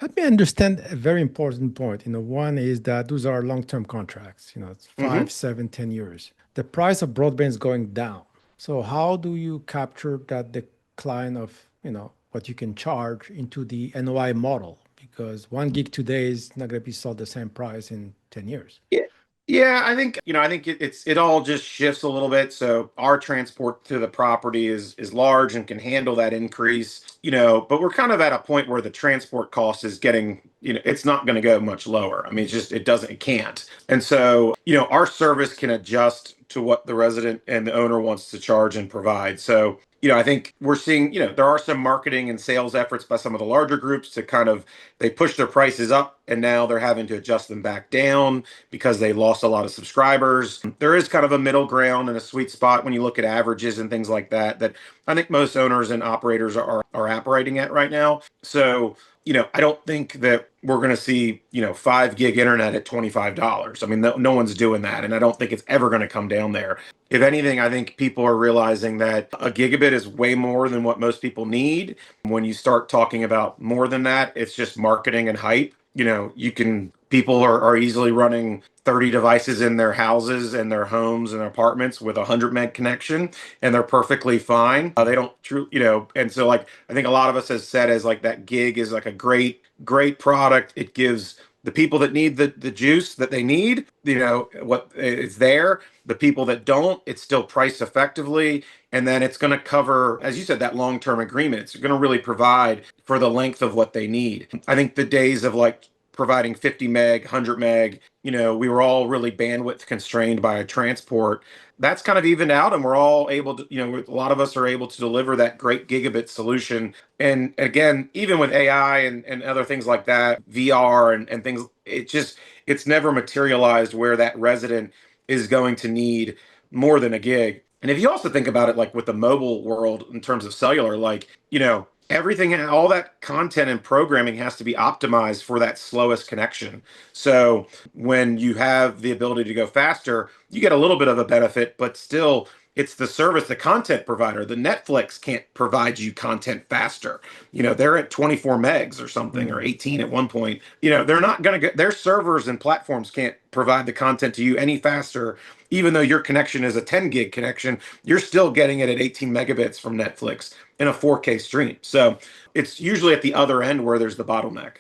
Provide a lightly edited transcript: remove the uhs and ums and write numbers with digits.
Let me understand a very important point. One is that those are long-term contracts, it's Hmm. 5, 7, 10 years. The price of broadband is going down. So how do you capture that decline of, what you can charge into the NOI model? Because 1 gig today is not going to be sold the same price in 10 years. Yeah. Yeah, I think it all just shifts a little bit. So our transport to the property is large and can handle that increase, but we're kind of at a point where the transport cost is getting, it's not going to go much lower. I mean, it can't. And so, our service can adjust to what the resident and the owner wants to charge and provide. So, I think we're seeing, there are some marketing and sales efforts by some of the larger groups to kind of they push their prices up and now they're having to adjust them back down because they lost a lot of subscribers. There is kind of a middle ground and a sweet spot when you look at averages and things like that that I think most owners and operators are operating at right now. So, I don't think that we're going to see, 5 gig internet at $25. I mean, no one's doing that. And I don't think it's ever going to come down there. If anything, I think people are realizing that a gigabit is way more than what most people need. When you start talking about more than that, it's just marketing and hype. People are easily running 30 devices in their houses and their homes and apartments with a 100 meg connection, and they're perfectly fine. They don't true, and so like I think a lot of us has said as like that gig is like a great product. It gives the people that need the juice that they need, what is there. The people that don't, it's still priced effectively. And then it's going to cover, as you said, that long-term agreement. It's going to really provide for the length of what they need. I think the days of like providing 50 meg, 100 meg, we were all really bandwidth constrained by transport. That's kind of evened out, and we're all able to, a lot of us are able to deliver that great gigabit solution. And again, even with AI and other things like that, VR and things, it's never materialized where that resident is going to need more than a gig. And if you also think about it, like with the mobile world in terms of cellular, like, everything, all that content and programming has to be optimized for that slowest connection. So when you have the ability to go faster, you get a little bit of a benefit, but still, it's the service, the content provider. The Netflix can't provide you content faster. They're at 24 megs or something, or Mm. 18 at one point. They're not going to get their servers and platforms can't provide the content to you any faster. Even though your connection is a 10 gig connection, you're still getting it at 18 megabits from Netflix in a 4K stream. So it's usually at the other end where there's the bottleneck.